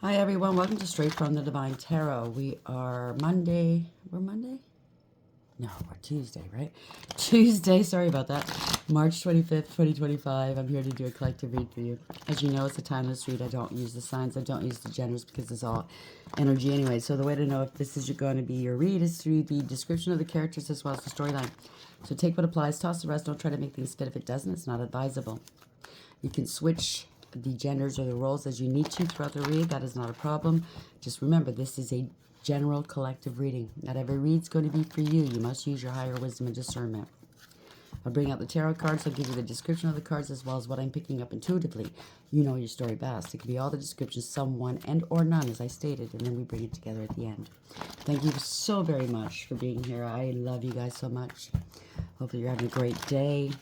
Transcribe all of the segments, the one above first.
Hi everyone, welcome to Straight from the Divine Tarot. We are Monday. We're Monday? No, we're Tuesday, right? Tuesday, sorry about that. March 25th, 2025. I'm here to do a collective read for you. As you know, it's a timeless read. I don't use the signs, I don't use the genders because it's all energy anyway. So the way to know if this is going to be your read is through the description of the characters as well as the storyline. So take what applies, toss the rest, don't try to make things fit. If it doesn't, it's not advisable. You can switch the genders or the roles as you need to throughout the read. That is not a problem. Just remember, this is a general collective reading. Not every read's going to be for you. You must use your higher wisdom and discernment. I'll bring out the tarot cards. I'll give you the description of the cards as well as what I'm picking up intuitively. You know your story best. It can be all the descriptions, some, one, and or none, as I stated, and then we bring it together at the end. Thank you so very much for being here. I love you guys so much. Hopefully you're having a great day.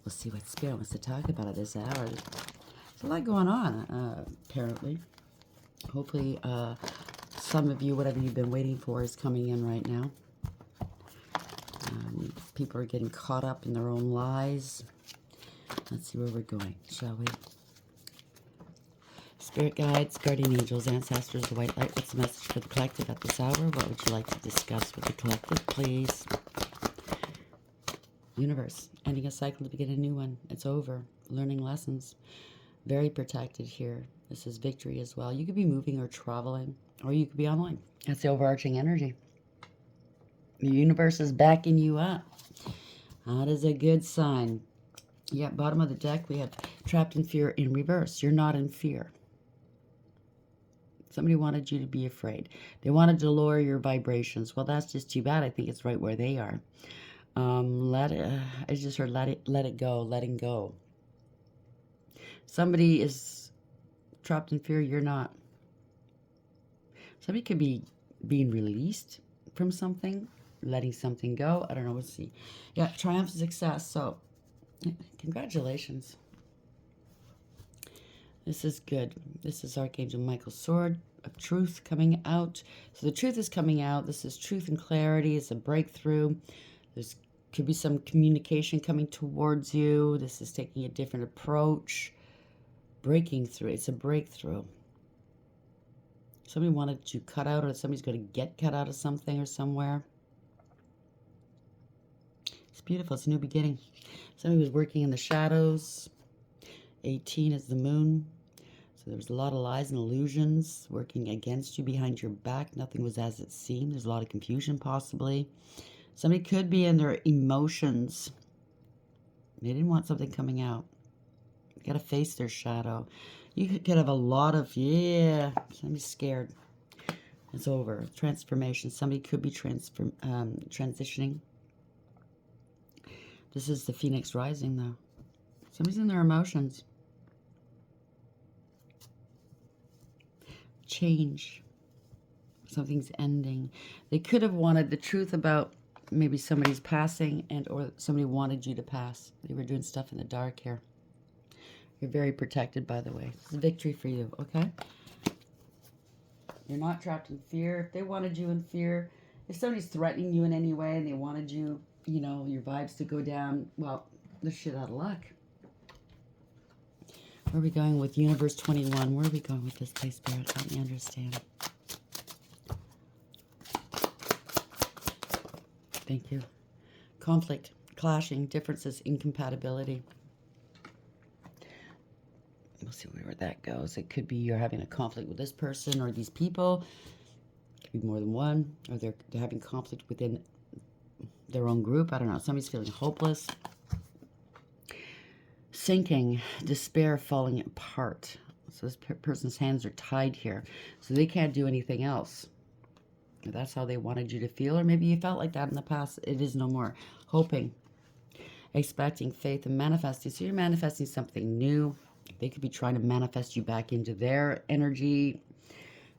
We'll see what Spirit wants to talk about at this hour. There's a lot going on, apparently. Hopefully, some of you, whatever you've been waiting for is coming in right now. People are getting caught up in their own lies. Let's see where we're going, shall we? Spirit guides, guardian angels, ancestors, the white light. What's the message for the collective at this hour? What would you like to discuss with the collective, please? Universe, ending a cycle to begin a new one. It's over. Learning lessons. Very protected here. This is victory as well. You could be moving or traveling, or you could be online. That's the overarching energy. The universe is backing you up. That is a good sign. Yeah, bottom of the deck, we have trapped in fear in reverse. You're not in fear. Somebody wanted you to be afraid. They wanted to lower your vibrations. Well, that's just too bad. I think it's right where they are. I just heard let it go, letting go. Somebody is trapped in fear, you're not. Somebody could be being released from something, letting something go. I don't know, we'll see. Yeah, triumph, success. So, congratulations. This is good. This is Archangel Michael's sword of truth coming out. So the truth is coming out. This is truth and clarity. It's a breakthrough. There's could be some communication coming towards you. This is taking a different approach. Breaking through. It's a breakthrough. Somebody wanted to cut out, or somebody's going to get cut out of something or somewhere. It's beautiful. It's a new beginning. Somebody was working in the shadows. 18 is the moon. So there was a lot of lies and illusions working against you behind your back. Nothing was as it seemed. There's a lot of confusion possibly. Somebody could be in their emotions. They didn't want something coming out. You got to face their shadow. You could have a lot of, somebody's scared. It's over. Transformation. Somebody could be transitioning. This is the Phoenix rising, though. Somebody's in their emotions. Change. Something's ending. They could have wanted the truth about maybe somebody's passing, and or somebody wanted you to pass. They were doing stuff in the dark here. You're very protected, by the way. It's a victory for you, okay? You're not trapped in fear. If they wanted you in fear, if somebody's threatening you in any way and they wanted you, your vibes to go down, well, they're shit out of luck. Where are we going with Universe 21? Where are we going with this, please, Spirit? Help me understand. Thank you. Conflict, clashing, differences, incompatibility. We'll see where that goes. It could be you're having a conflict with this person or these people. It could be more than one. Or they're having conflict within their own group. I don't know. Somebody's feeling hopeless. Sinking, despair, falling apart. So this person's hands are tied here. So they can't do anything else. That's how they wanted you to feel. Or maybe you felt like that in the past. It is no more. Hoping, expecting, faith, and manifesting. So you're manifesting something new. They could be trying to manifest you back into their energy.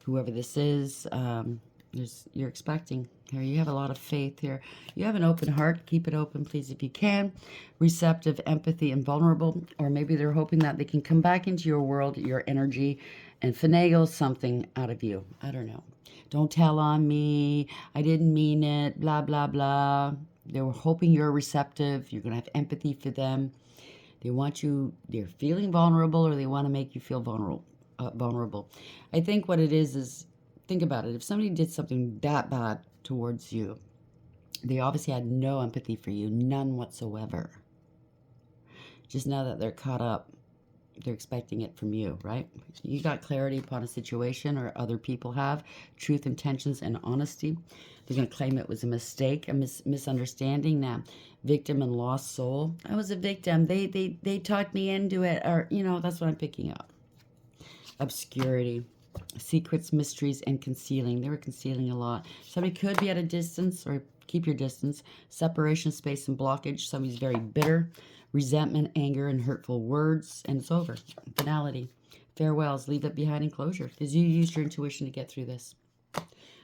Whoever this is, you're expecting. Here, you have a lot of faith here. You have an open heart. Keep it open, please, if you can. Receptive, empathy, and vulnerable. Or maybe they're hoping that they can come back into your world, your energy, and finagle something out of you. I don't know. Don't tell on me. I didn't mean it. Blah, blah, blah. They were hoping you're receptive. You're going to have empathy for them. They want you, they're feeling vulnerable, or they want to make you feel vulnerable. vulnerable. I think what it is, think about it. If somebody did something that bad towards you, they obviously had no empathy for you, none whatsoever. Just now that they're caught up, they're expecting it from you, right? You got clarity upon a situation, or other people have, truth, intentions, and honesty. They're going to claim it was a mistake, a misunderstanding. Now, victim and lost soul. I was a victim. They talked me into it, or, that's what I'm picking up. Obscurity, secrets, mysteries, and concealing. They were concealing a lot. Somebody could be at a distance, or keep your distance. Separation, space, and blockage. Somebody's very bitter. Resentment, anger, and hurtful words, and it's over. Finality. Farewells. Leave it behind in closure, because you used your intuition to get through this.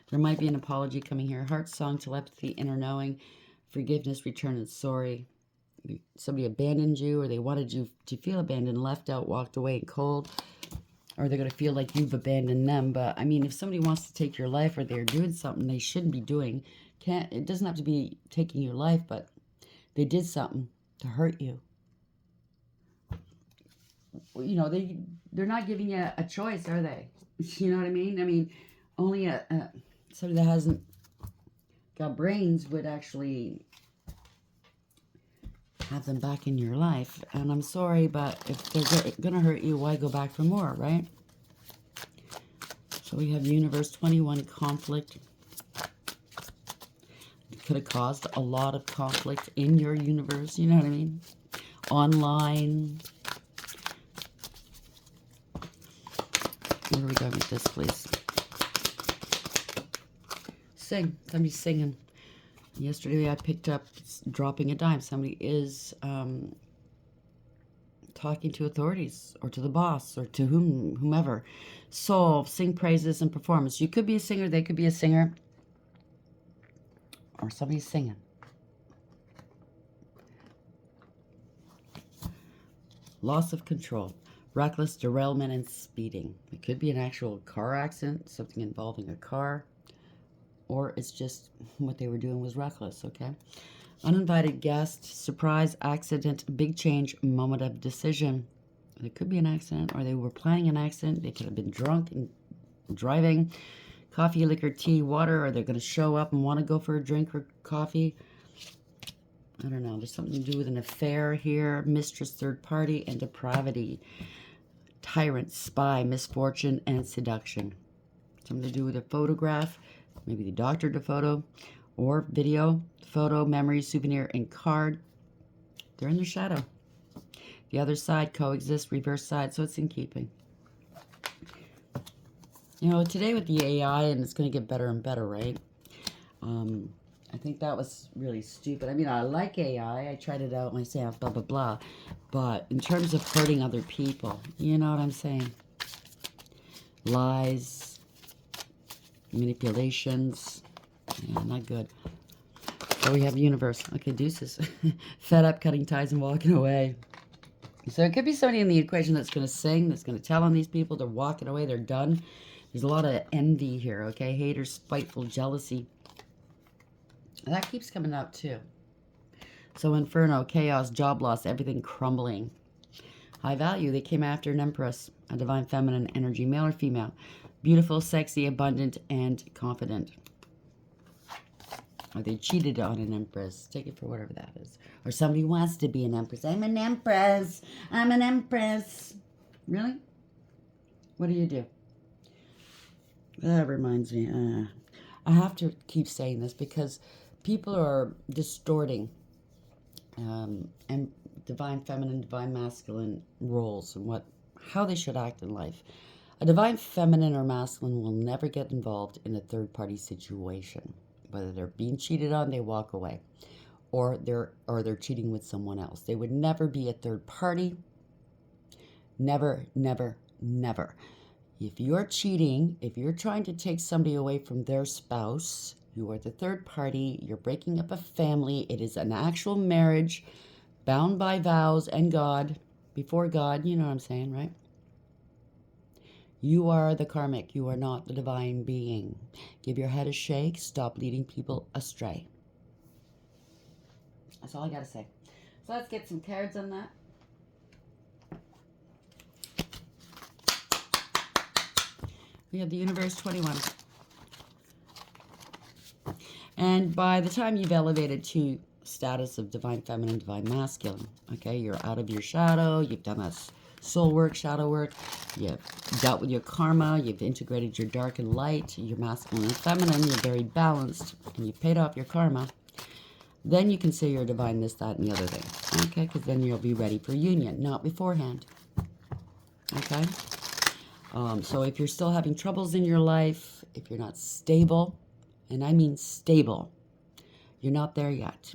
There might be an apology coming here. Heart song, telepathy, inner knowing, forgiveness, return, and sorry. Somebody abandoned you, or they wanted you to feel abandoned, left out, walked away, and cold. Or they're going to feel like you've abandoned them. But, I mean, if somebody wants to take your life, or they're doing something they shouldn't be doing, it doesn't have to be taking your life, but they did something to hurt you. They're not giving you a choice, are they? You know what I mean? I mean, only somebody that hasn't got brains would actually have them back in your life. And I'm sorry, but if they're going to hurt you, why go back for more, right? So we have universe 21, conflict. It could have caused a lot of conflict in your universe, you know what I mean? Online. Where are we going with this, please? Sing. Somebody's singing. Yesterday I picked up dropping a dime. Somebody is talking to authorities, or to the boss, or to whomever. Soul, sing praises and performance. You could be a singer, they could be a singer, or somebody's singing. Loss of control. Reckless derailment and speeding. It could be an actual car accident, something involving a car, or it's just what they were doing was reckless, okay? Uninvited guest, surprise, accident, big change, moment of decision. It could be an accident, or they were planning an accident. They could have been drunk and driving. Coffee, liquor, tea, water, or they're going to show up and want to go for a drink or coffee. I don't know. There's something to do with an affair here. Mistress, third party, and depravity. Tyrant, spy, misfortune, and seduction. Something to do with a photograph. Maybe they doctored a photo, or video, photo, memory, souvenir, and card. They're in their shadow. The other side, coexist, reverse side, so it's in keeping. Today with the AI, and it's going to get better and better, right? I think that was really stupid. I mean, I like AI. I tried it out myself, blah, blah, blah. But in terms of hurting other people, you know what I'm saying? Lies, manipulations, yeah, not good. So we have universe. Okay, deuces. Fed up, cutting ties, and walking away. So it could be somebody in the equation that's going to sing, that's going to tell on these people. They're walking away. They're done. There's a lot of envy here, okay? Haters, spiteful, jealousy. And that keeps coming out too. So inferno, chaos, job loss, everything crumbling. High value. They came after an empress, a divine feminine energy, male or female. Beautiful, sexy, abundant, and confident. Or they cheated on an empress. Take it for whatever that is. Or somebody wants to be an empress. I'm an empress. I'm an empress. Really? What do you do? That reminds me. I have to keep saying this because people are distorting and divine feminine, divine masculine roles and how they should act in life. A divine feminine or masculine will never get involved in a third-party situation. Whether they're being cheated on, they walk away, or they're cheating with someone else. They would never be a third party. Never, never, never. If you're cheating, if you're trying to take somebody away from their spouse, you are the third party. You're breaking up a family. It is an actual marriage, bound by vows and God, before God. You know what I'm saying, right? You are the karmic. You are not the divine being. Give your head a shake. Stop leading people astray. That's all I got to say. So let's get some cards on that. We have the universe 21. And by the time you've elevated to status of divine feminine, divine masculine, okay, you're out of your shadow, you've done that soul work, shadow work, you've dealt with your karma, you've integrated your dark and light, your masculine and feminine, you're very balanced, and you've paid off your karma, then you can say you're divine this, that, and the other thing, okay, because then you'll be ready for union, not beforehand, okay? So if you're still having troubles in your life, if you're not stable, and I mean stable, you're not there yet.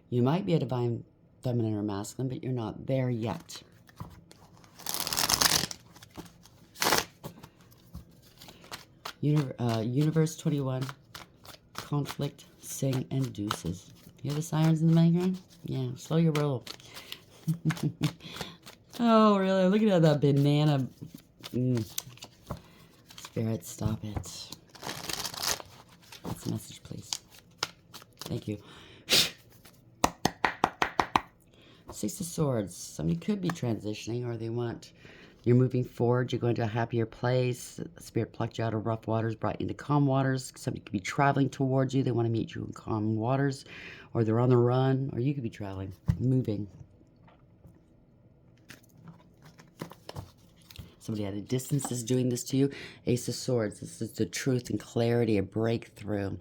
You might be a divine feminine or masculine, but you're not there yet. Universe 21, conflict, sing, and deuces. You hear the sirens in the background? Yeah, slow your roll. Oh, really? Look at that banana. Spirit, stop it. That's a message, please. Thank you. Six of Swords. Somebody could be transitioning, or they want... You're moving forward. You're going to a happier place. Spirit plucked you out of rough waters, brought you into calm waters. Somebody could be traveling towards you. They want to meet you in calm waters. Or they're on the run. Or you could be traveling, moving. Somebody at a distance is doing this to you. Ace of Swords. This is the truth and clarity, a breakthrough.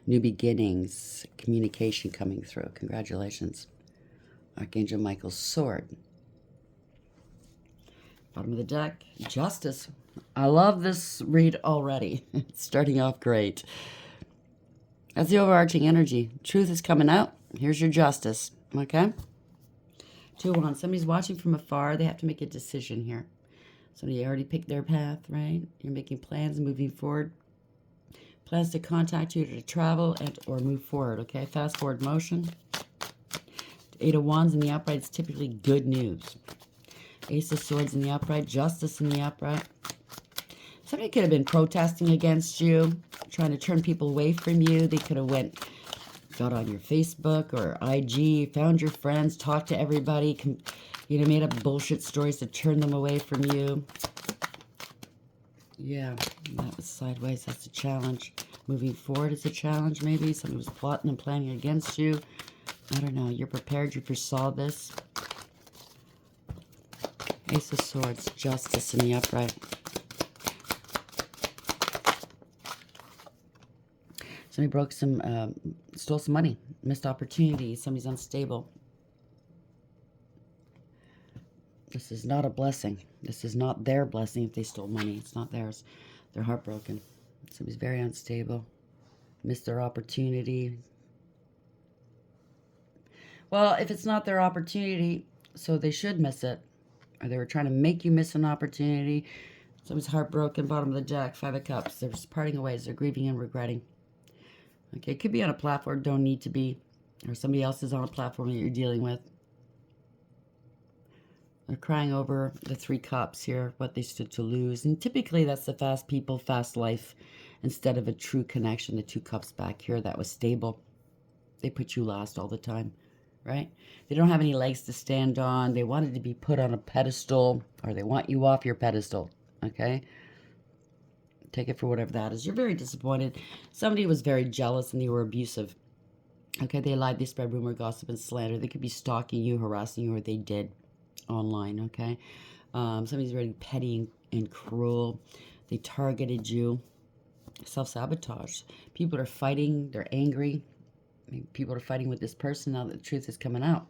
New beginnings. Communication coming through. Congratulations. Archangel Michael's sword. Bottom of the deck, Justice. I love this read already. It's starting off great. That's the overarching energy. Truth is coming out. Here's your justice. Okay? 2 of Wands. Somebody's watching from afar. They have to make a decision here. Somebody already picked their path, right? You're making plans, moving forward. Plans to contact you, to travel, and or move forward, okay? Fast forward motion. 8 of Wands in the upright is typically good news. Ace of Swords in the upright, Justice in the upright. Somebody could have been protesting against you, trying to turn people away from you. They could have got on your Facebook or IG, found your friends, talked to everybody, made up bullshit stories to turn them away from you. Yeah, that was sideways. That's a challenge. Moving forward is a challenge, maybe. Somebody was plotting and planning against you. I don't know. You're prepared. You foresaw this. Ace of Swords, Justice in the upright. Somebody stole some money, missed opportunities. Somebody's unstable. This is not a blessing. This is not their blessing if they stole money. It's not theirs. They're heartbroken. Somebody's very unstable. Missed their opportunity. Well, if it's not their opportunity, so they should miss it. Or they were trying to make you miss an opportunity. Somebody's heartbroken, bottom of the deck, 5 of Cups. They're just parting ways. They're grieving and regretting. Okay, it could be on a platform, don't need to be. Or somebody else is on a platform that you're dealing with. They're crying over the 3 Cups here, what they stood to lose. And typically that's the fast people, fast life. Instead of a true connection, the 2 Cups back here, that was stable. They put you last all the time. Right? They don't have any legs to stand on. They wanted to be put on a pedestal, or they want you off your pedestal. Okay? Take it for whatever that is. You're very disappointed. Somebody was very jealous and they were abusive. Okay? They lied. They spread rumor, gossip, and slander. They could be stalking you, harassing you, or they did online. Okay? Somebody's very petty and cruel. They targeted you. Self-sabotage. People are fighting. They're angry. People are fighting with this person now that the truth is coming out.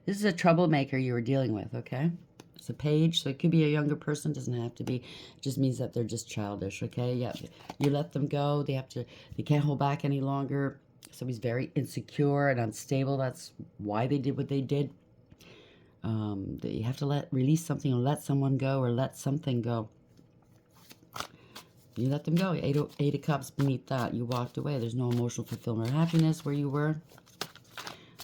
This is a troublemaker you were dealing with, okay? It's a page, so it could be a younger person. Doesn't have to be. It just means that they're just childish, okay? Yeah, you let them go. They can't hold back any longer. Somebody's very insecure and unstable. That's why they did what they did. You have to release something or let someone go or let something go. You let them go. 8 of Cups beneath that. You walked away. There's no emotional fulfillment or happiness where you were.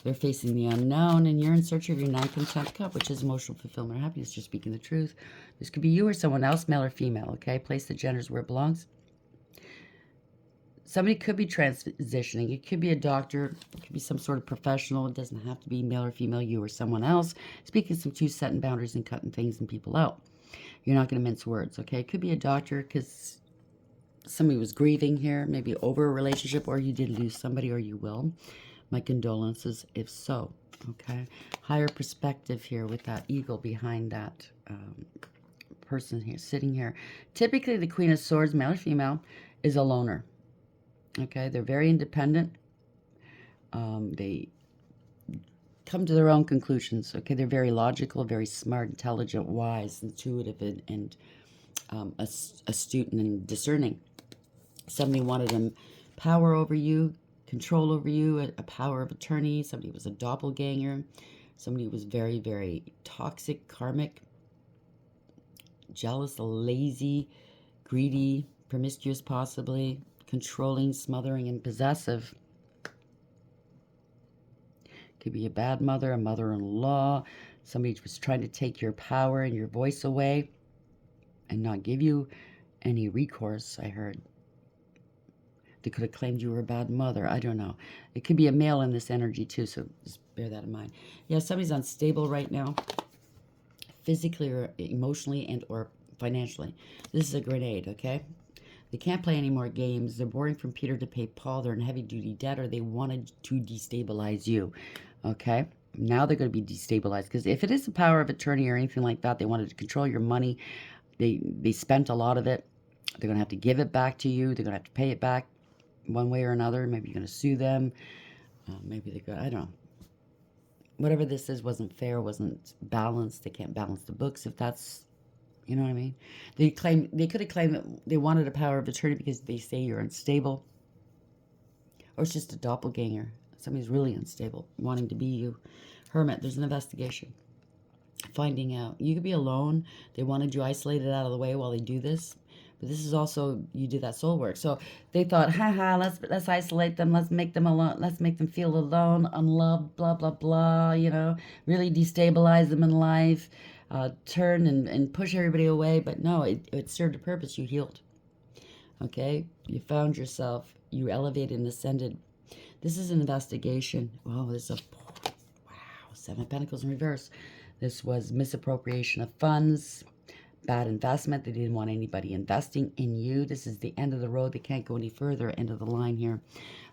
They're facing the unknown, and you're in search of your 9th and 10th Cup, which is emotional fulfillment or happiness. You're speaking the truth. This could be you or someone else, male or female, okay? Place the genders where it belongs. Somebody could be transitioning. It could be a doctor. It could be some sort of professional. It doesn't have to be male or female, you or someone else. Speaking some truth, setting boundaries, and cutting things and people out. You're not going to mince words, okay? It could be a doctor because somebody was grieving here, maybe over a relationship, or you did lose somebody, or you will. My condolences, if so, okay? Higher perspective here with that eagle behind that person here, sitting here. Typically, the Queen of Swords, male or female, is a loner, okay? They're very independent. They come to their own conclusions, okay? They're very logical, very smart, intelligent, wise, intuitive, and astute and discerning. Somebody wanted them power over you, control over you, a power of attorney. Somebody was a doppelganger. Somebody was very, very toxic, karmic, jealous, lazy, greedy, promiscuous possibly, controlling, smothering, and possessive. Could be a bad mother, a mother-in-law. Somebody was trying to take your power and your voice away and not give you any recourse, I heard. They could have claimed you were a bad mother. I don't know. It could be a male in this energy too, so just bear that in mind. Yeah, somebody's unstable right now, physically or emotionally and or financially. This is a grenade, okay? They can't play any more games. They're borrowing from Peter to pay Paul. They're in heavy-duty debt, or they wanted to destabilize you, okay? Now they're going to be destabilized, because if it is a power of attorney or anything like that, they wanted to control your money. They spent a lot of it. They're going to have to give it back to you. They're going to have to pay it back one way or another. Maybe you're going to sue them. Maybe they're going to, I don't know. Whatever this is wasn't fair, wasn't balanced. They can't balance the books if that's, you know what I mean? They could have claimed that they wanted a power of attorney because they say you're unstable. Or it's just a doppelganger. Somebody's really unstable, wanting to be you. Hermit, there's an investigation. Finding out. You could be alone. They wanted you isolated out of the way while they do this. But this is also, you did that soul work. So they thought, haha, let's isolate them. Let's make them alone. Let's make them feel alone, unloved, blah, blah, blah, you know. Really destabilize them in life. Turn and push everybody away. But no, it served a purpose. You healed. Okay? You found yourself. You elevated and ascended. This is an investigation. Oh, this is wow, 7 of Pentacles in reverse. This was misappropriation of funds. Bad investment. They didn't want anybody investing in you. This is the end of the road. They can't go any further. End of the line here.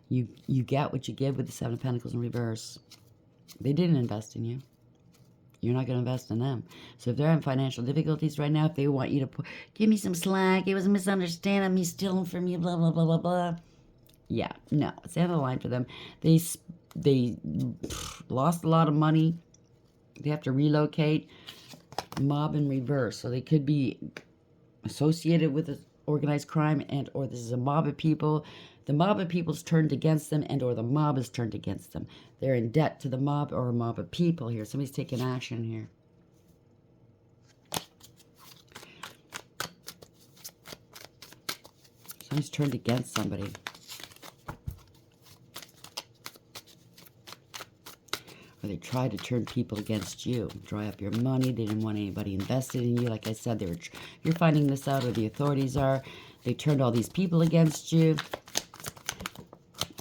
You get what you give with the 7 of Pentacles in reverse. They didn't invest in you. You're not going to invest in them. So if they're having financial difficulties right now, if they want you to give me some slack, it was a misunderstanding, me stealing from you, blah, blah, blah, blah, blah. Yeah, no. It's the end of the line for them. They lost a lot of money. They have to relocate. Mob in reverse. So they could be associated with organized crime, and or this is a mob of people. The mob of people's turned against them, and or the mob is turned against them. They're in debt to the mob or a mob of people here. Somebody's taking action here. Somebody's turned against somebody. Or they tried to turn people against you, dry up your money. They didn't want anybody invested in you. Like I said, you're finding this out, or the authorities are. They turned all these people against you.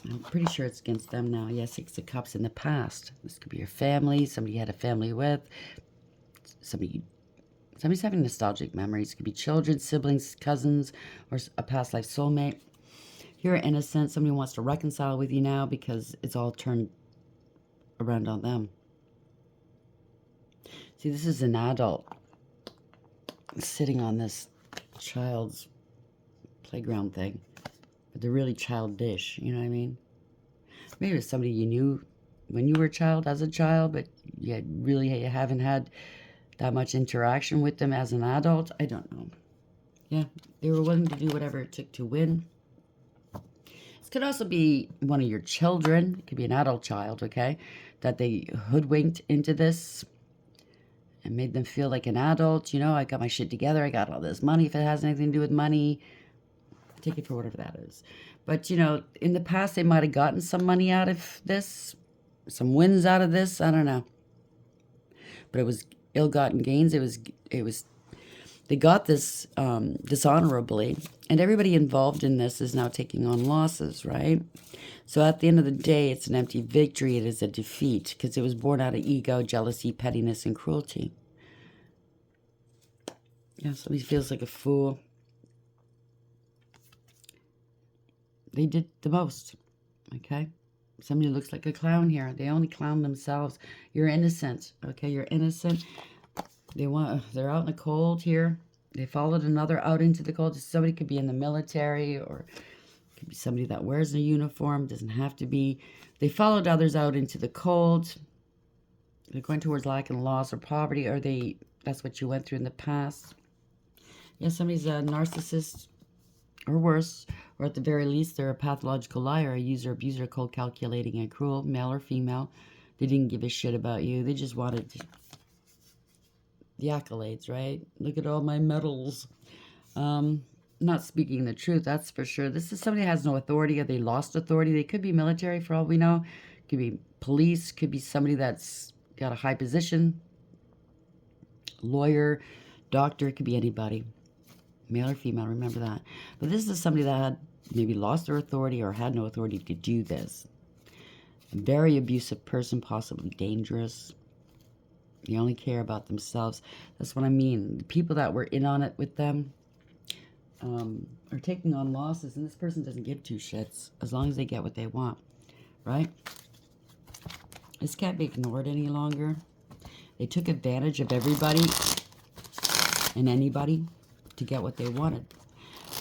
I'm pretty sure it's against them now. Yes, 6 of Cups in the past. This could be your family, somebody you had a family with, somebody's having nostalgic memories. It could be children, siblings, cousins, or a past life soulmate. You're innocent. Somebody wants to reconcile with you now because it's all turned around on them. See, this is an adult sitting on this child's playground thing. But they're really childish, you know what I mean? Maybe it's somebody you knew when you were a child, as a child, but you haven't had that much interaction with them as an adult. I don't know. Yeah, they were willing to do whatever it took to win. This could also be one of your children. It could be an adult child, okay? That they hoodwinked into this and made them feel like an adult. You know, I got my shit together. I got all this money. If it has anything to do with money, take it for whatever that is. But, you know, in the past, they might have gotten some money out of this, some wins out of this. I don't know. But it was ill-gotten gains. It was. They got this dishonorably, and everybody involved in this is now taking on losses, right? So at the end of the day, it's an empty victory. It is a defeat because it was born out of ego, jealousy, pettiness, and cruelty. Yeah, somebody feels like a fool. They did the most, okay? Somebody looks like a clown here. They only clown themselves. You're innocent, okay? You're innocent. They're out in the cold here. They followed another out into the cold. Somebody could be in the military, or could be somebody that wears a uniform. Doesn't have to be. They followed others out into the cold. They're going towards lack and loss or poverty, or that's what you went through in the past. Yeah, somebody's a narcissist or worse, or at the very least, they're a pathological liar, a user, abuser, cold, calculating, and cruel, male or female. They didn't give a shit about you. They just wanted the accolades, right? Look at all my medals. Not speaking the truth, that's for sure. This is somebody that has no authority, or they lost authority. They could be military for all we know. Could be police. Could be somebody that's got a high position. Lawyer, doctor. Could be anybody. Male or female, remember that. But this is somebody that had maybe lost their authority or had no authority to do this. A very abusive person, possibly dangerous. They only care about themselves. That's what I mean. The people that were in on it with them are taking on losses, and this person doesn't give two shits as long as they get what they want, right? This can't be ignored any longer. They took advantage of everybody and anybody to get what they wanted.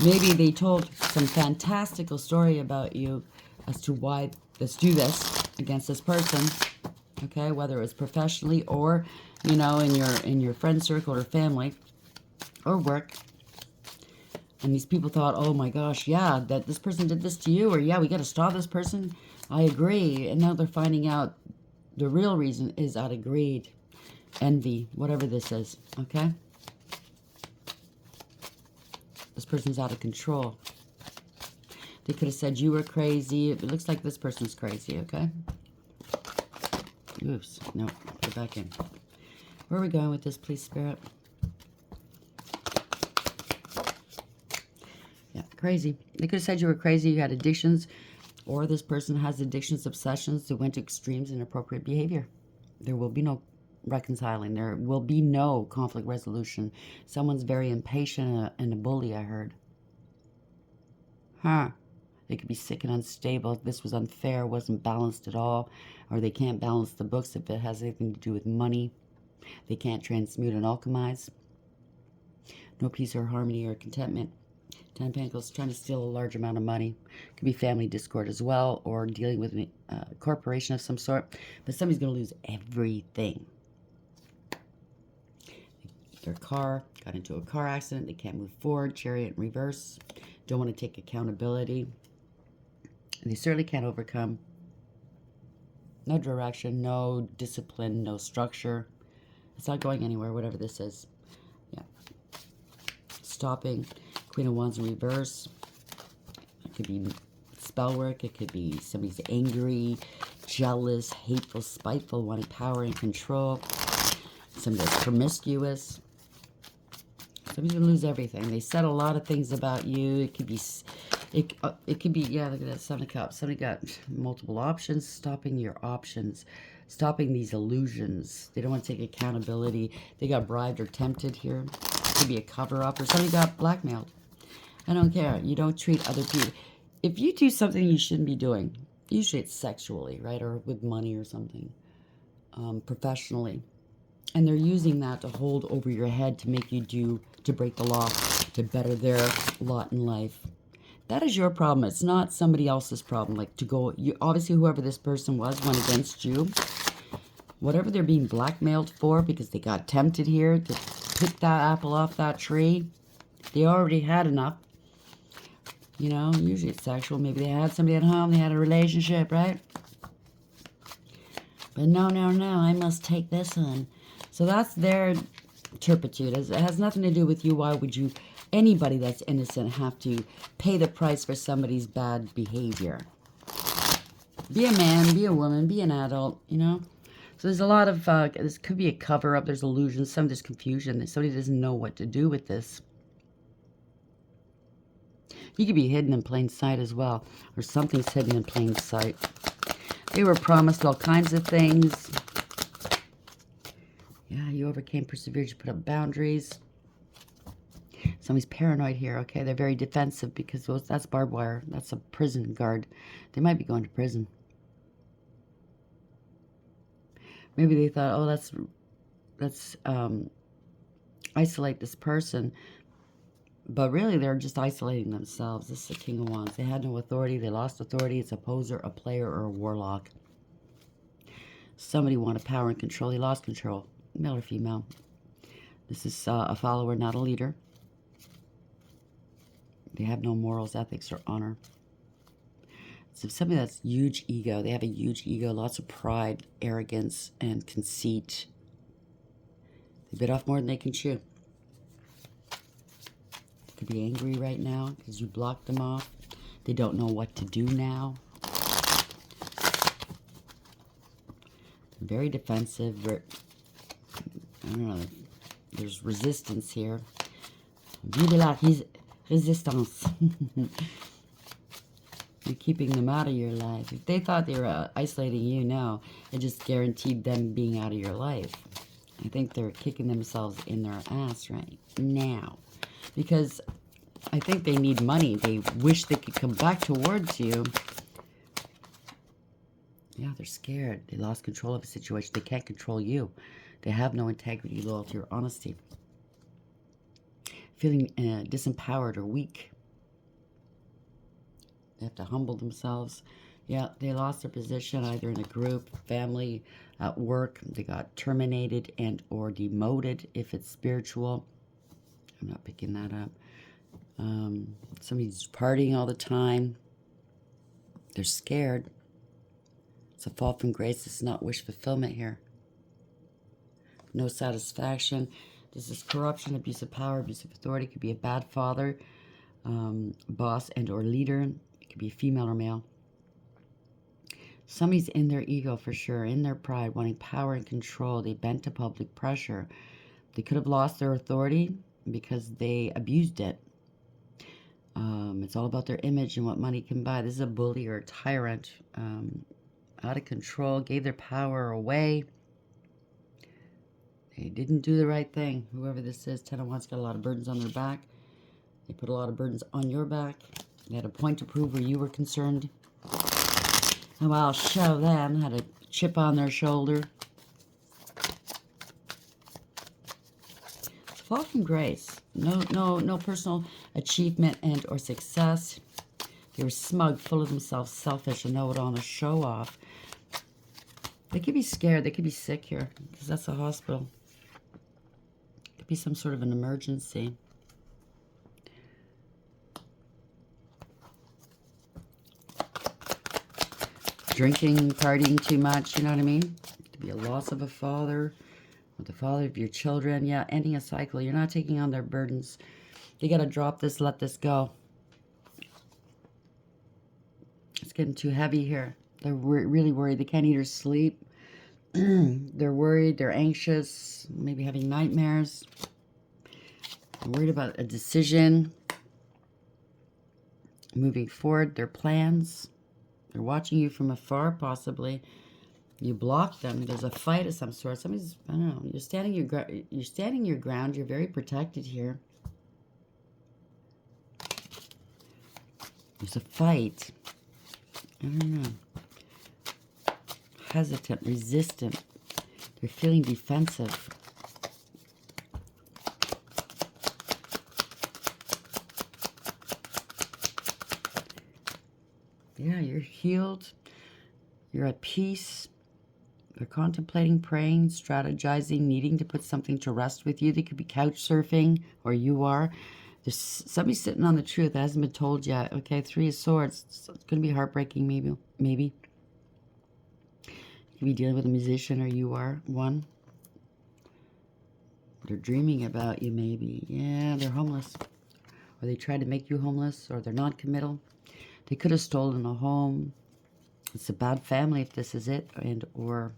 Maybe they told some fantastical story about you as to why let's do this against this person, okay? Whether it was professionally or, you know, in your friend circle or family or work. And these people thought, oh my gosh, yeah, that this person did this to you, or yeah, we got to stop this person. I agree. And now they're finding out the real reason is out of greed, envy, whatever this is, okay? This person's out of control. They could have said you were crazy. It looks like this person's crazy, okay? Oops, no, put it back in. Where are we going with this, please, Spirit? Yeah, crazy. They could have said you were crazy, you had addictions, or this person has addictions, obsessions, that went to extremes, inappropriate behavior. There will be no reconciling. There will be no conflict resolution. Someone's very impatient and a bully, I heard. Huh. They could be sick and unstable. If this was unfair, wasn't balanced at all, or they can't balance the books if it has anything to do with money. They can't transmute and alchemize. No peace or harmony or contentment. Ten of Pentacles, trying to steal a large amount of money. Could be family discord as well, or dealing with a corporation of some sort. But somebody's going to lose everything. Their car got into a car accident. They can't move forward. Chariot in reverse. Don't want to take accountability. And they certainly can't overcome. No direction, no discipline, no structure. It's not going anywhere, whatever this is. Yeah. Stopping. Queen of Wands in reverse. It could be spell work. It could be somebody's angry, jealous, hateful, spiteful, wanting power and control. Somebody's promiscuous. Somebody's going to lose everything. They said a lot of things about you. It could be, yeah, look at that, Seven of Cups. Somebody got multiple options. Stopping your options. Stopping these illusions. They don't want to take accountability. They got bribed or tempted here. It could be a cover-up, or somebody got blackmailed. I don't care. You don't treat other people. If you do something you shouldn't be doing, usually it's sexually, right, or with money or something, professionally, and they're using that to hold over your head to make you do, to break the law, to better their lot in life. That is your problem. It's not somebody else's problem. Like to go, you obviously whoever this person was went against you. Whatever they're being blackmailed for, because they got tempted here to pick that apple off that tree. They already had enough. You know, usually it's sexual. Maybe they had somebody at home. They had a relationship, right? But no, I must take this one. So that's their turpitude. It has nothing to do with you. Why would you, anybody that's innocent, have to pay the price for somebody's bad behavior? Be a man, be a woman, be an adult, you know? So there's a lot of, this could be a cover-up. There's illusions. There's confusion. Somebody doesn't know what to do with this. You could be hidden in plain sight as well, or something's hidden in plain sight. They were promised all kinds of things. Yeah, you overcame, persevered, you put up boundaries. Somebody's paranoid here, okay? They're very defensive because that's barbed wire. That's a prison guard. They might be going to prison. Maybe they thought, oh, let's isolate this person. But really, they're just isolating themselves. This is the King of Wands. They had no authority. They lost authority. It's a poser, a player, or a warlock. Somebody wanted power and control. He lost control. Male or female. This is a follower, not a leader. They have no morals, ethics, or honor. So somebody that's huge ego. They have a huge ego, lots of pride, arrogance, and conceit. They bit off more than they can chew. They could be angry right now because you blocked them off. They don't know what to do now. Very defensive. I don't know. There's resistance here. Vive la resistance. You're keeping them out of your life. If they thought they were isolating you, no. It just guaranteed them being out of your life. I think they're kicking themselves in their ass right now. Because I think they need money. They wish they could come back towards you. Yeah, they're scared. They lost control of a situation. They can't control you. They have no integrity, loyalty, or honesty. Feeling disempowered or weak. They have to humble themselves. Yeah, they lost their position either in a group, family, at work. They got terminated and or demoted if it's spiritual. I'm not picking that up. Somebody's partying all the time. They're scared. It's a fall from grace. It's not wish fulfillment here. No satisfaction. This is corruption, abuse of power, abuse of authority. It could be a bad father, boss, and or leader. It could be female or male. Somebody's in their ego for sure, in their pride, wanting power and control. They bent to public pressure. They could have lost their authority because they abused it. It's all about their image and what money can buy. This is a bully or a tyrant. Out of control, gave their power away. They didn't do the right thing. Whoever this is, 10 of Wands, got a lot of burdens on their back. They put a lot of burdens on your back. They had a point to prove where you were concerned. And I'll show them, had a chip on their shoulder. It's a fall from grace. No personal achievement and or success. They were smug, full of themselves, selfish, and know-it-all, and a show-off. They could be scared. They could be sick here because that's a hospital. It could be some sort of an emergency. Drinking, partying too much, you know what I mean? It could be a loss of a father, or the father of your children. Yeah, ending a cycle. You're not taking on their burdens. You got to drop this, let this go. It's getting too heavy here. They're really worried. They can't eat or sleep. They're worried. They're anxious. Maybe having nightmares. They're worried about a decision. Moving forward. Their plans. They're watching you from afar, possibly. You block them. There's a fight of some sort. Somebody's, I don't know. You're standing your ground. You're very protected here. There's a fight. I don't know. Hesitant, resistant. They're feeling defensive. Yeah, you're healed. You're at peace. They're contemplating, praying, strategizing, needing to put something to rest with you. They could be couch surfing, or you are. There's somebody sitting on the truth that hasn't been told yet. Okay, 3 of Swords. It's going to be heartbreaking, maybe. You could be dealing with a musician, or you are one. They're dreaming about you, maybe. Yeah, they're homeless. Or they tried to make you homeless, or they're non-committal. They could have stolen a home. It's a bad family if this is it. And or,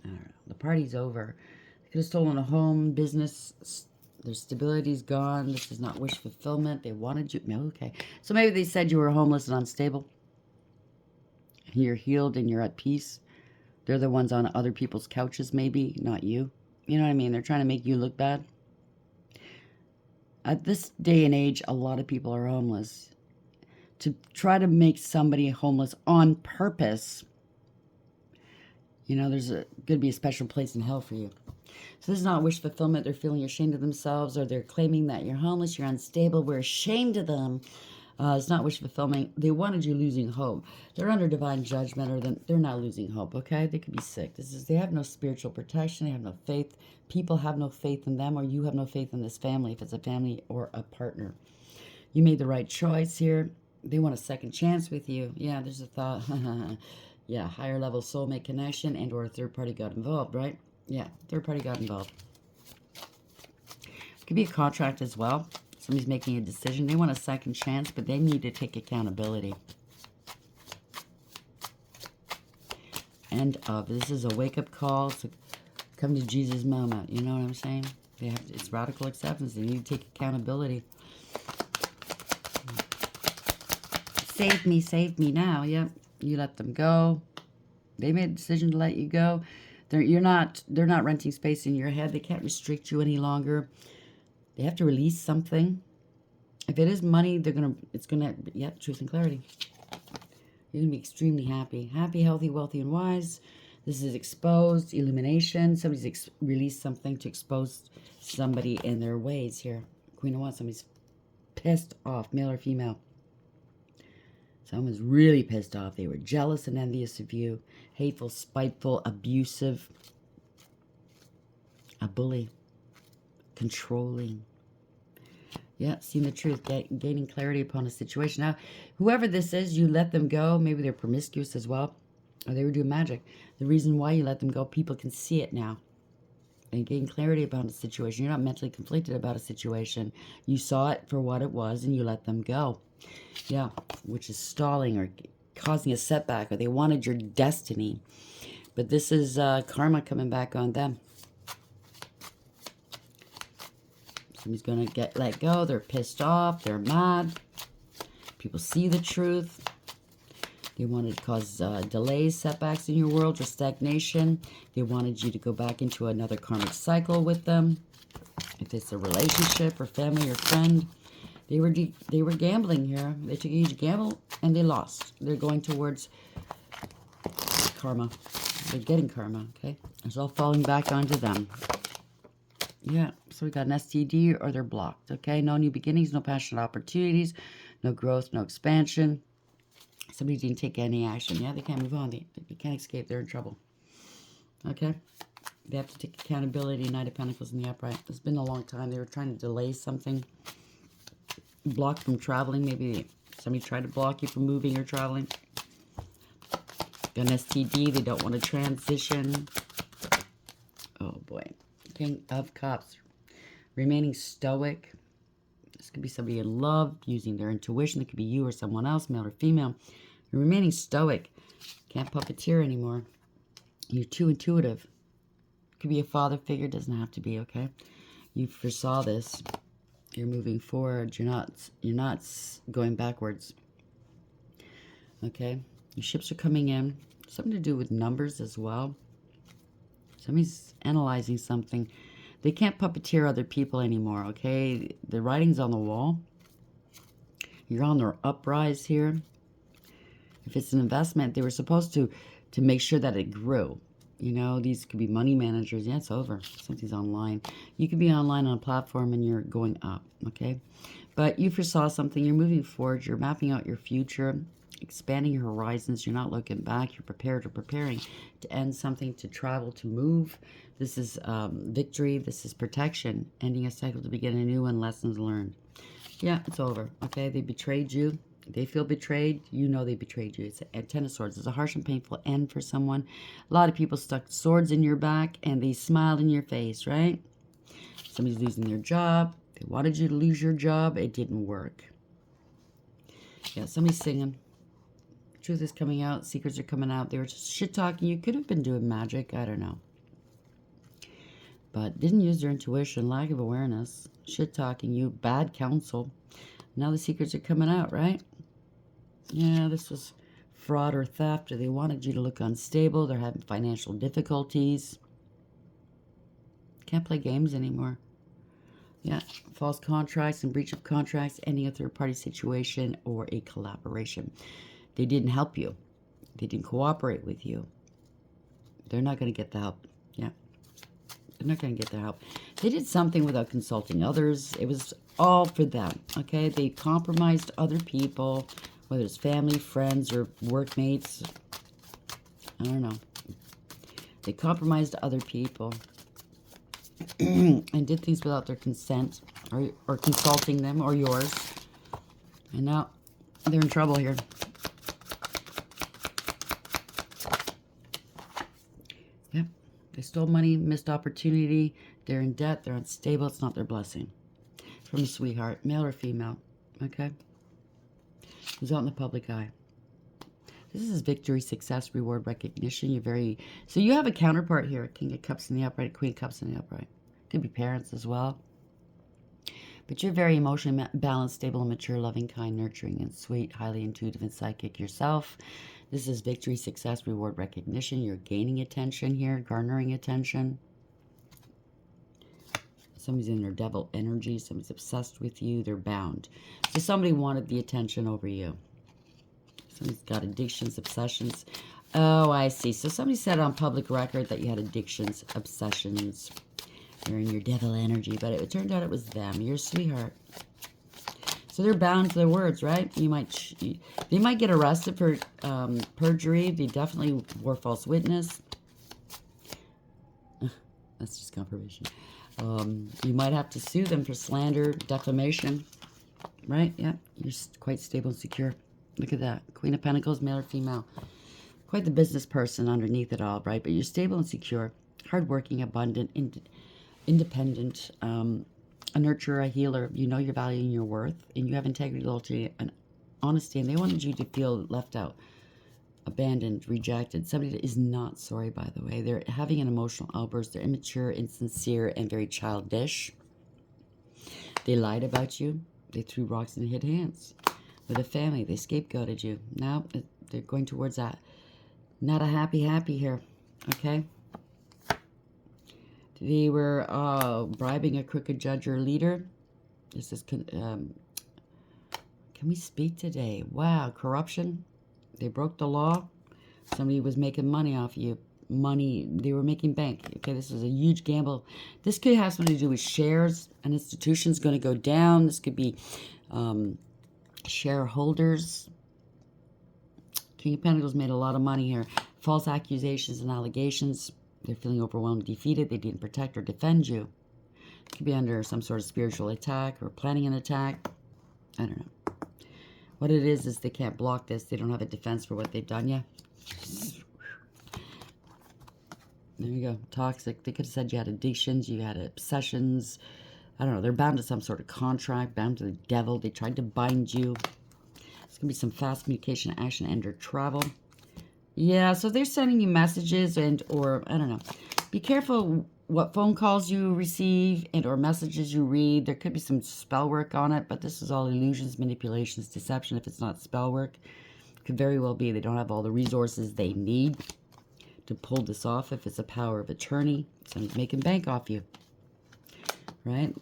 I don't know, the party's over. They could have stolen a home, business. Their stability's gone. This is not wish fulfillment. They wanted you. Okay. So maybe they said you were homeless and unstable. You're healed and you're at peace. They're the ones on other people's couches, maybe, not you. You know what I mean? They're trying to make you look bad. At this day and age, a lot of people are homeless. To try to make somebody homeless on purpose, there's going to be a special place in hell for you. So this is not wish fulfillment. They're feeling ashamed of themselves, or they're claiming that you're homeless, you're unstable, we're ashamed of them. It's not wish fulfillment. They wanted you losing hope. They're under divine judgment, or they're not losing hope, okay? They could be sick. They have no spiritual protection. They have no faith. People have no faith in them, or you have no faith in this family, if it's a family or a partner. You made the right choice here. They want a second chance with you. Yeah, there's a thought. Yeah, higher level soulmate connection and or a third party got involved, right? Yeah, third party got involved. It could be a contract as well. Somebody's making a decision. They want a second chance, but they need to take accountability. End of. This is a wake-up call. It's a come to Jesus moment. You know what I'm saying? It's radical acceptance. They need to take accountability. Save me now. Yep. You let them go. They made a decision to let you go. They're not renting space in your head. They can't restrict you any longer. They have to release something. If it is money, truth and clarity. You're going to be extremely happy. Happy, healthy, wealthy, and wise. This is exposed, illumination. Somebody's released something to expose somebody in their ways here. Queen of Wands, somebody's pissed off, male or female. Someone's really pissed off. They were jealous and envious of you. Hateful, spiteful, abusive. A bully. Controlling. Yeah, seeing the truth. Gaining clarity upon a situation. Now, whoever this is, you let them go. Maybe they're promiscuous as well. Or they were doing magic. The reason why you let them go, people can see it now. And gain clarity about a situation. You're not mentally conflicted about a situation. You saw it for what it was and you let them go. Yeah, which is stalling or causing a setback, or they wanted your destiny. But this is karma coming back on them. Somebody's going to get let go. They're pissed off. They're mad. People see the truth. They wanted to cause delays, setbacks in your world, or stagnation. They wanted you to go back into another karmic cycle with them. If it's a relationship or family or friend. They were gambling here. They took a huge gamble and they lost. They're going towards karma. They're getting karma, okay? It's all falling back onto them. Yeah, so we got an STD or they're blocked, okay? No new beginnings, no passionate opportunities, no growth, no expansion. Somebody didn't take any action. Yeah, they can't move on. They can't escape. They're in trouble. Okay? They have to take accountability. Knight of Pentacles in the upright. It's been a long time. They were trying to delay something. Blocked from traveling. Maybe somebody tried to block you from moving or traveling. Got an STD. They don't want to transition. Oh, boy. King of Cups. Remaining stoic. This could be somebody in love, using their intuition. It could be you or someone else, male or female. You're remaining stoic. Can't puppeteer anymore. You're too intuitive. Could be a father figure. Doesn't have to be, okay? You foresaw this. You're moving forward. You're not going backwards. Okay? Your ships are coming in. Something to do with numbers as well. Somebody's analyzing something. They can't puppeteer other people anymore, okay? The writing's on the wall. You're on their uprise here. If it's an investment, they were supposed to make sure that it grew. You know, these could be money managers. Yeah, it's over. Something's online. You could be online on a platform and you're going up, okay? But you foresaw something. You're moving forward. You're mapping out your future, expanding your horizons. You're not looking back. You're prepared or preparing to end something, to travel, to move. This is victory. This is protection. Ending a cycle to begin a new one. Lessons learned. Yeah, it's over, okay? They betrayed you. They feel betrayed. You know they betrayed you. It's a Ten of Swords. It's a harsh and painful end for someone. A lot of people stuck swords in your back and they smiled in your face, right? Somebody's losing their job. They wanted you to lose your job. It didn't work. Yeah, somebody's singing. Truth is coming out. Secrets are coming out. They were just shit-talking. You could have been doing magic. I don't know. But didn't use their intuition. Lack of awareness. Shit-talking you. Bad counsel. Now the secrets are coming out, right? Yeah, this was fraud or theft, or they wanted you to look unstable. They're having financial difficulties. Can't play games anymore. Yeah, false contracts and breach of contracts, ending a third-party situation or a collaboration. They didn't help you. They didn't cooperate with you. They're not going to get the help. Yeah, they're not going to get the help. They did something without consulting others. It was all for them, okay? They compromised other people, whether it's family, friends, or workmates. I don't know. They compromised other people and did things without their consent or consulting them or yours. And now they're in trouble here. Yep. They stole money, missed opportunity. They're in debt. They're unstable. It's not their blessing. From a sweetheart, male or female. Okay? Who's out in the public eye. This is victory, success, reward, recognition. You're very... So you have a counterpart here. King of Cups in the upright, Queen of Cups in the upright. Could be parents as well. But you're very emotionally balanced, stable, and mature, loving, kind, nurturing, and sweet, highly intuitive and psychic yourself. This is victory, success, reward, recognition. You're gaining attention here, garnering attention. Somebody's in their devil energy. Somebody's obsessed with you. They're bound. So somebody wanted the attention over you. Somebody's got addictions, obsessions. Oh, I see. So somebody said on public record that you had addictions, obsessions. You're in your devil energy, but it turned out it was them. You're a sweetheart. So they're bound to their words, right? They might get arrested for perjury. They definitely were false witness. That's just confirmation. You might have to sue them for slander, defamation, right? Yeah, you're quite stable and secure. Look at that. Queen of Pentacles, male or female. Quite the business person underneath it all, right? But you're stable and secure, hardworking, abundant, independent, a nurturer, a healer. You know your value and your worth, and you have integrity, loyalty, and honesty. And they wanted you to feel left out, abandoned, rejected. Somebody that is not sorry, by the way. They're having an emotional outburst. They're immature, insincere, and very childish. They lied about you. They threw rocks and hid hands. With a family, they scapegoated you. Now they're going towards that. Not a happy here, okay? They were bribing a crooked judge or leader. This is, can we speak today? Wow, corruption. They broke the law. Somebody was making money off you. Money, they were making bank. Okay, this is a huge gamble. This could have something to do with shares. An institution's going to go down. This could be shareholders. King of Pentacles made a lot of money here. False accusations and allegations. They're feeling overwhelmed, defeated. They didn't protect or defend you. Could be under some sort of spiritual attack or planning an attack. I don't know. What it is they can't block this. They don't have a defense for what they've done yet. There you go. Toxic. They could have said you had addictions, you had obsessions. I don't know. They're bound to some sort of contract, bound to the devil. They tried to bind you. There's going to be some fast communication, action, and or travel. Yeah, so they're sending you messages or, I don't know. Be careful what phone calls you receive and or messages you read. There could be some spell work on it, but this is all illusions, manipulations, deception. If it's not spell work, it could very well be they don't have all the resources they need to pull this off. If it's a power of attorney, somebody's making bank off you, right?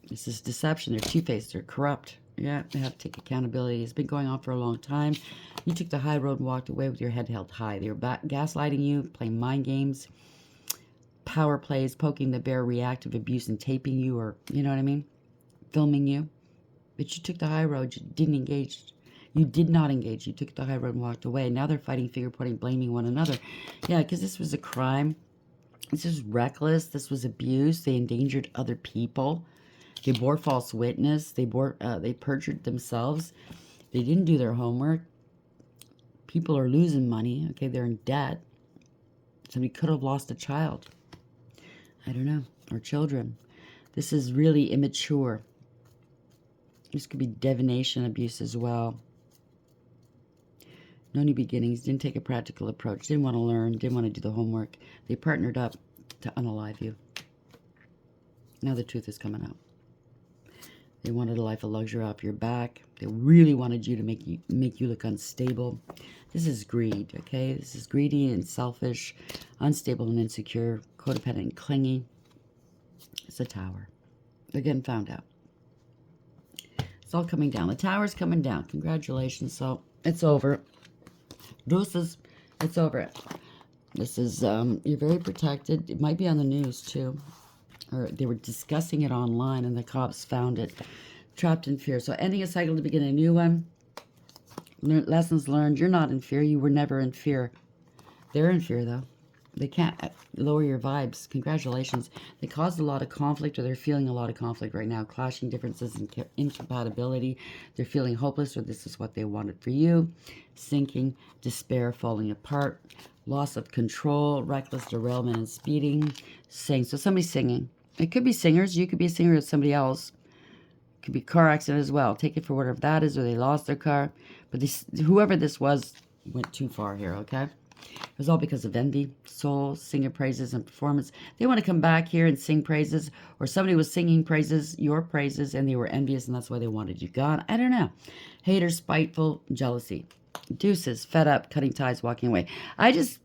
This is deception. They're two-faced. They're corrupt. Yeah, they have to take accountability. It's been going on for a long time. You took the high road and walked away with your head held high. They were gaslighting you, playing mind games, power plays, poking the bear, reactive abuse, and taping you, or, you know what I mean? Filming you. But you took the high road. You didn't engage. You did not engage. You took the high road and walked away. Now they're fighting, finger pointing, blaming one another. Yeah, because this was a crime. This is reckless. This was abuse. They endangered other people. They bore false witness. They perjured themselves. They didn't do their homework. People are losing money. Okay, they're in debt. Somebody could have lost a child. I don't know. Or children. This is really immature. This could be divination abuse as well. No new beginnings. Didn't take a practical approach. Didn't want to learn. Didn't want to do the homework. They partnered up to unalive you. Now the truth is coming out. They wanted a life of luxury off your back. They really wanted you to make you look unstable. This is greed, okay? This is greedy and selfish, unstable and insecure, codependent and clingy. It's a tower. They're getting found out. It's all coming down. The tower's coming down. Congratulations. So it's over. Deuces. It's over. This is, you're very protected. It might be on the news too. Or they were discussing it online and the cops found it. Trapped in fear. So ending a cycle to begin a new one. Lessons learned. You're not in fear. You were never in fear. They're in fear though. They can't lower your vibes. Congratulations. They caused a lot of conflict, or they're feeling a lot of conflict right now. Clashing differences and incompatibility. They're feeling hopeless, or this is what they wanted for you. Sinking, despair, falling apart, loss of control, reckless derailment and speeding. Sing. So somebody's singing. It could be singers. You could be a singer with somebody else. It could be a car accident as well. Take it for whatever that is, or they lost their car. But this, whoever this was went too far here, okay? It was all because of envy, soul, singer praises, and performance. They want to come back here and sing praises, or somebody was singing praises, your praises, and they were envious, and that's why they wanted you gone. I don't know. Haters, spiteful, jealousy. Deuces, fed up, cutting ties, walking away. I just,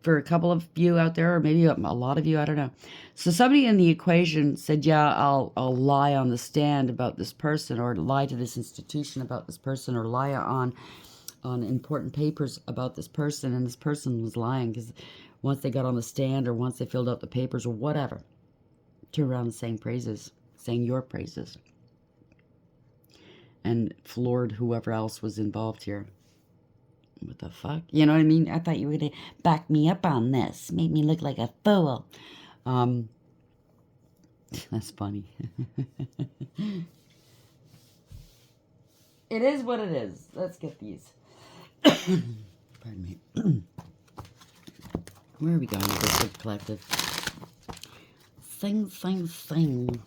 for a couple of you out there, or maybe a lot of you, I don't know. So somebody in the equation said, yeah, I'll lie on the stand about this person, or lie to this institution about this person, or lie on important papers about this person, and this person was lying because once they got on the stand or once they filled out the papers or whatever, turn around and saying praises, saying your praises, and floored whoever else was involved here. What the fuck? You know what I mean? I thought you were going to back me up on this, make me look like a fool. That's funny. It is what it is. Let's get these. Pardon me. Where are we going with this collective? Sing, sing, sing.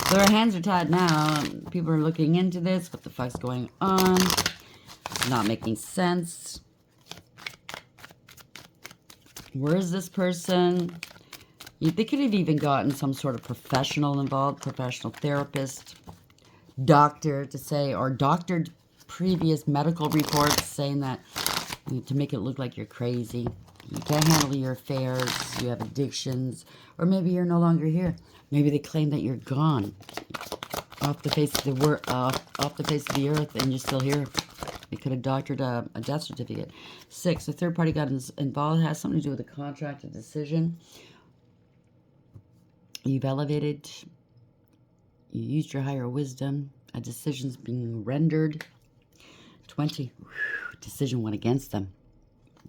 So our hands are tied now. People are looking into this. What the fuck's going on? It's not making sense. Where is this person? They could have even gotten some sort of professional involved, professional therapist, doctor to say, or doctored previous medical reports saying that to make it look like you're crazy, you can't handle your affairs, you have addictions, or maybe you're no longer here. Maybe they claim that you're gone off the face of the off the face of the earth, and you're still here. They could have doctored a death certificate. 6, a third party got involved. It has something to do with a contract, a decision. You've elevated. You used your higher wisdom. A decision's being rendered. 20. Decision went against them.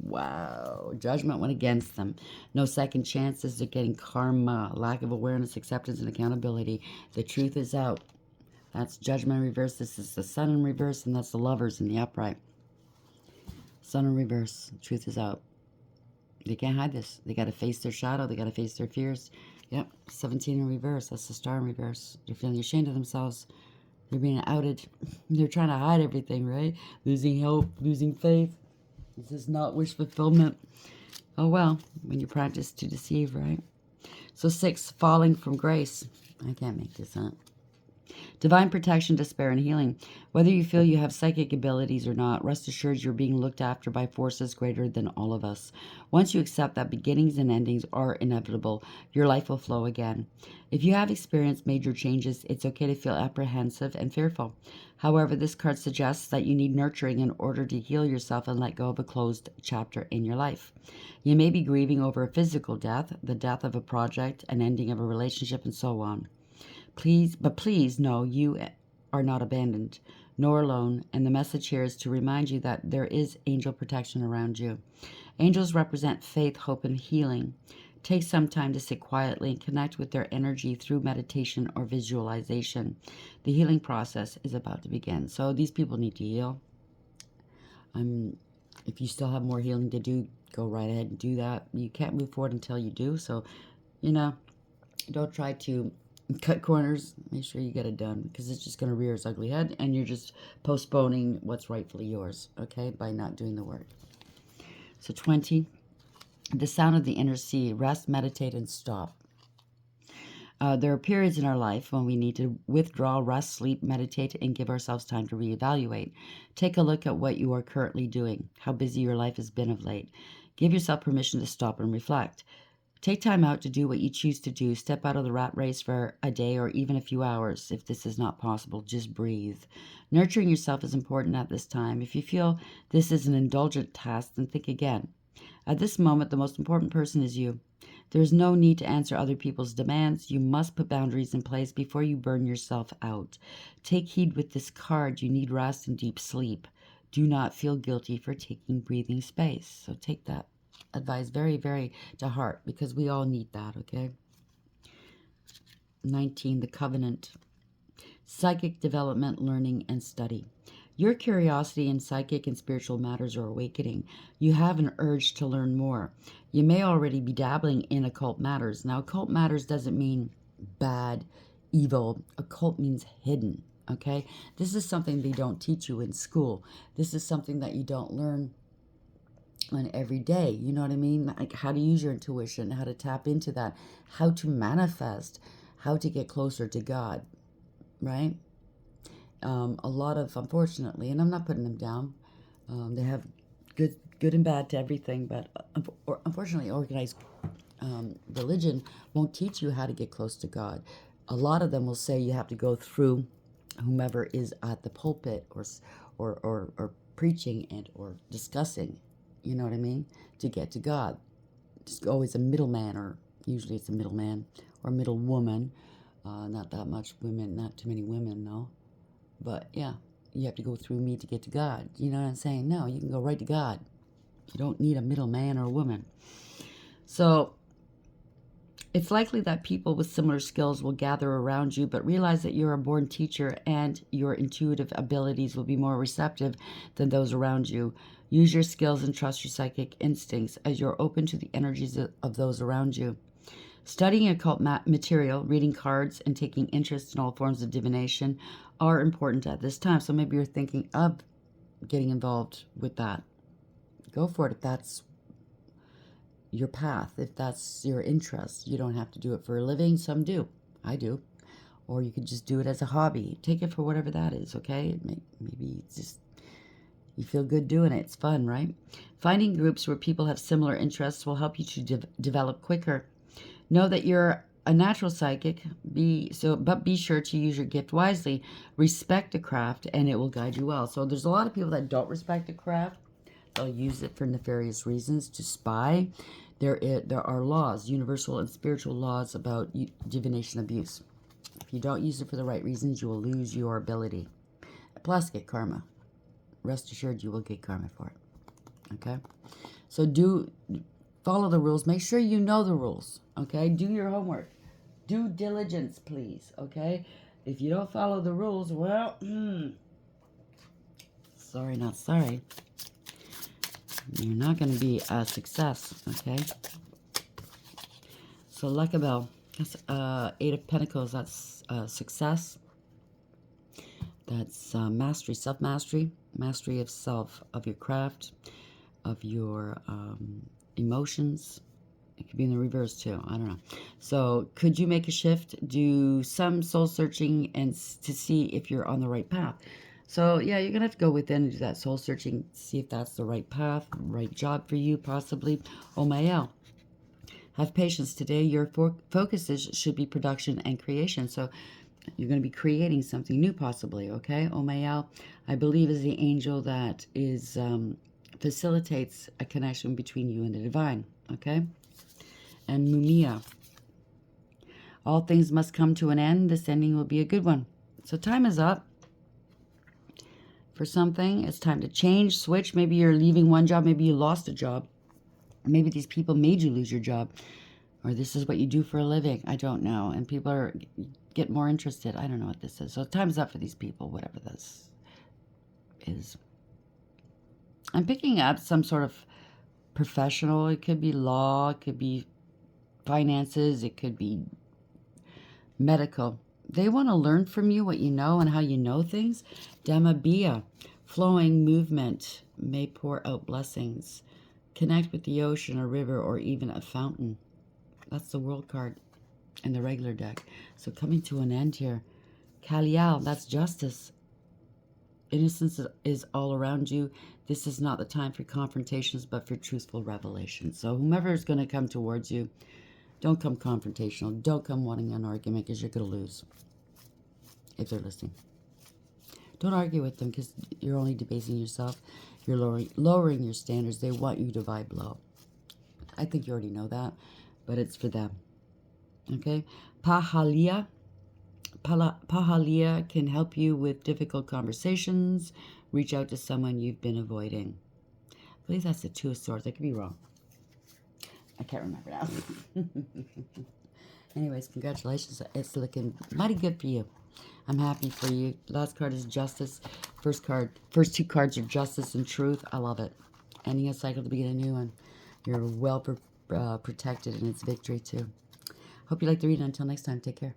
Wow. Judgment went against them. No second chances. They're getting karma. Lack of awareness, acceptance, and accountability. The truth is out. That's judgment in reverse. This is the sun in reverse, and that's the lovers in the upright. Sun in reverse. Truth is out. They can't hide this. They got to face their shadow. They got to face their fears. Yep. 17 in reverse. That's the star in reverse. They're feeling ashamed of themselves. They're being outed. They're trying to hide everything, right? Losing hope, losing faith. This is not wish fulfillment. Oh, well, when you practice to deceive, right? So 6, falling from grace. I can't make this up. Divine protection, despair, and healing. Whether you feel you have psychic abilities or not, rest assured you're being looked after by forces greater than all of us. Once you accept that beginnings and endings are inevitable, your life will flow again. If you have experienced major changes, it's okay to feel apprehensive and fearful. However, this card suggests that you need nurturing in order to heal yourself and let go of a closed chapter in your life. You may be grieving over a physical death, the death of a project, an ending of a relationship, and so on. Please know you are not abandoned, nor alone, and the message here is to remind you that there is angel protection around you. Angels represent faith, hope, and healing. Take some time to sit quietly and connect with their energy through meditation or visualization. The healing process is about to begin. So these people need to heal. If you still have more healing to do, go right ahead and do that. You can't move forward until you do. So, don't try to cut corners. Make sure you get it done, because it's just going to rear its ugly head, and you're just postponing what's rightfully yours, okay, by not doing the work. So 20, the sound of the inner sea. Rest, meditate, and stop. There are periods in our life when we need to withdraw, rest, sleep, meditate, and give ourselves time to reevaluate. Take a look at what you are currently doing, how busy your life has been of late. Give yourself permission to stop and reflect. Take time out to do what you choose to do. Step out of the rat race for a day or even a few hours. If this is not possible, just breathe. Nurturing yourself is important at this time. If you feel this is an indulgent task, then think again. At this moment, the most important person is you. There is no need to answer other people's demands. You must put boundaries in place before you burn yourself out. Take heed with this card. You need rest and deep sleep. Do not feel guilty for taking breathing space. So take that advice very, very to heart, because we all need that, okay? 19, the covenant. Psychic development, learning, and study. Your curiosity in psychic and spiritual matters are awakening. You have an urge to learn more. You may already be dabbling in occult matters. Now, occult matters doesn't mean bad, evil. Occult means hidden, okay? This is something they don't teach you in school. This is something that you don't learn on every day. You know what I mean? Like how to use your intuition, how to tap into that, how to manifest, how to get closer to God, right? A lot of, unfortunately, and I'm not putting them down, they have good and bad to everything, but unfortunately, organized religion won't teach you how to get close to God. A lot of them will say you have to go through whomever is at the pulpit or preaching and or discussing, you know what I mean, to get to God. Just always a middleman, or usually it's a middleman or middle woman. Not that much women, not too many women, no. But yeah, you have to go through me to get to God. You know what I'm saying? No, you can go right to God. You don't need a middleman or a woman. So it's likely that people with similar skills will gather around you, but realize that you're a born teacher and your intuitive abilities will be more receptive than those around you. Use your skills and trust your psychic instincts as you're open to the energies of those around you. Studying occult material, reading cards, and taking interest in all forms of divination are important at this time. So maybe you're thinking of getting involved with that. Go for it if that's your path, if that's your interest. You don't have to do it for a living. Some do. I do. Or you could just do it as a hobby. Take it for whatever that is, okay? Maybe it's just you feel good doing it. It's fun, right? Finding groups where people have similar interests will help you to develop quicker. Know that you're a natural psychic, but be sure to use your gift wisely. Respect the craft, and it will guide you well. So there's a lot of people that don't respect the craft. They'll use it for nefarious reasons, to spy. There are laws, universal and spiritual laws about divination abuse. If you don't use it for the right reasons, you will lose your ability. Plus, get karma. Rest assured, you will get karma for it. Okay? So follow the rules. Make sure you know the rules. Okay? Do your homework. Due diligence, please. Okay? If you don't follow the rules, well, sorry, not sorry. You're not going to be a success. Okay? So, Luckabelle, that's 8 of Pentacles. That's success. That's mastery, self-mastery, mastery of self, of your craft, of your emotions. It could be in the reverse too. I don't know. So could you make a shift? Do some soul searching and to see if you're on the right path. So yeah, you're going to have to go within and do that soul searching, see if that's the right path, right job for you, possibly. Omael. Have patience today. Your focuses should be production and creation. So you're going to be creating something new, possibly, okay? Omael, I believe, is the angel that is facilitates a connection between you and the divine, okay? And Mumia, all things must come to an end. This ending will be a good one. So time is up for something. It's time to change, switch. Maybe you're leaving one job. Maybe you lost a job. Maybe these people made you lose your job. Or this is what you do for a living. I don't know. And people get more interested. I don't know what this is. So time's up for these people, whatever this is. I'm picking up some sort of professional. It could be law. It could be finances. It could be medical. They want to learn from you what you know and how you know things. Damabia, flowing movement may pour out blessings. Connect with the ocean, a river, or even a fountain. That's the world card in the regular deck. So coming to an end here. Kalial, that's justice. Innocence is all around you. This is not the time for confrontations, but for truthful revelation. So whomever is going to come towards you, Don't come confrontational. Don't come wanting an argument because you're going to lose if they're listening. Don't argue with them because you're only debasing yourself. You're lowering your standards. They want you to vibe low. I think you already know that, but it's for them. Okay? Pahalia. Pahalia can help you with difficult conversations. Reach out to someone you've been avoiding. I believe that's the Two of Swords. I could be wrong. I can't remember now. Anyways, congratulations. It's looking mighty good for you. I'm happy for you. Last card is Justice. First two cards are Justice and Truth. I love it. Ending a cycle to begin a new one. You're well protected, and it's victory too. Hope you like the read. Until next time, take care.